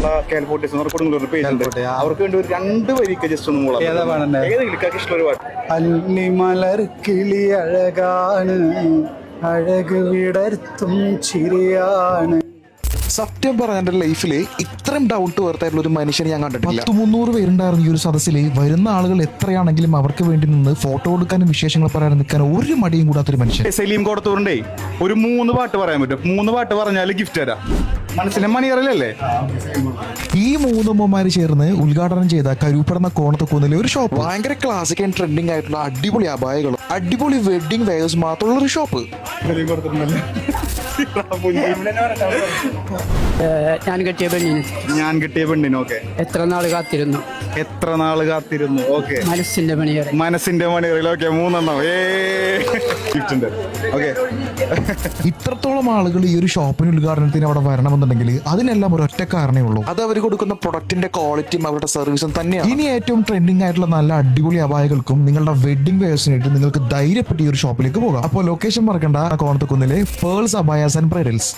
നമ്മളെ കാൽഫോർട്ടീസ് കൊടുങ്ങല്ലൂർ പേജ് ഉണ്ട്. അവർക്ക് വേണ്ടി ഒരു 2 വരിക്ക് ജസ്റ്റ് ഒന്ന് മൂളാം. ഏതെങ്കിലും ഇഷ്ടമുള്ള ഒരു പാട്ട്. അല്ലിമലർ കിളി അഴകാണ്, അഴക് വിടർത്തും ചിരിയാണ്. സത്യം പറഞ്ഞ എന്റെ ലൈഫില് ഇത്രയും ഡൗൺ ടു എർത്ത് ആയിട്ടുള്ള ഒരു മനുഷ്യനെ ഞാൻ കണ്ടിട്ടില്ല. 300 പേരുണ്ടായിരുന്ന ഈ ഒരു സദസ്സിൽ വരുന്ന ആളുകൾ എത്രയാണെങ്കിലും അവർക്ക് വേണ്ടി നിന്ന് ഫോട്ടോ എടുക്കാനും വിശേഷങ്ങൾ പറയാനും നിൽക്കാനും ഒരു മടിയും കൂടാത്തൊരു മനുഷ്യൻ. സലീം കോടത്തൂറിന്റെ ഒരു 3 പാട്ട് പറയാൻ പറ്റും. 3 പാട്ട് പറഞ്ഞാൽ ഗിഫ്റ്റ് തരാം. മനസ്സിലെ മണിയറല്ലേ? ഈ 3 അമ്മമാര് ചേർന്ന് ഉദ്ഘാടനം ചെയ്ത കരൂപ്പടന്ന കോണത്ത് കുന്നിലെ ഒരു ഷോപ്പ്. ഭയങ്കര ക്ലാസിക് ആൻഡ് ട്രെൻഡിങ് ആയിട്ടുള്ള അടിപൊളി അപായകളും അടിപൊളി വെഡിങ് വെയേഴ്സ് മാത്രമുള്ള ഒരു ഷോപ്പ്. ഞാൻ കിട്ടിയ പെണ്ണിന് ഓക്കെ. എത്ര നാള് കാത്തിരുന്നു. ഓക്കെ. മനസ്സിന്റെ മണിയറയിൽ ഓക്കെ. 3 ഗിഫ്റ്റ് ഉണ്ട്. ഓക്കെ. ഇത്രത്തോളം ആളുകൾ ഈ ഒരു ഷോപ്പിന് ഉദ്ഘാടനത്തിന് അവിടെ വരണമെന്നുണ്ടെങ്കിൽ അതിനെല്ലാം ഒരൊറ്റ കാരണമേ ഉള്ളൂ. അത് അവർ കൊടുക്കുന്ന പ്രൊഡക്റ്റിന്റെ ക്വാളിറ്റിയും അവരുടെ സർവീസും തന്നെയാണ്. ഇനി ഏറ്റവും ട്രെൻഡിങ് ആയിട്ടുള്ള നല്ല അടിപൊളി അപായകൾക്കും നിങ്ങളുടെ വെഡിങ് വെയേഴ്സിനായിട്ട് നിങ്ങൾക്ക് ധൈര്യപ്പെട്ട് ഈ ഒരു ഷോപ്പിലേക്ക് പോകാം. അപ്പോൾ ലൊക്കേഷൻ മറക്കണ്ട, കോണത്തുകുന്നിലെ പേൾസ് അബായാസ് ആൻഡ് ബ്രൈഡൽസ്.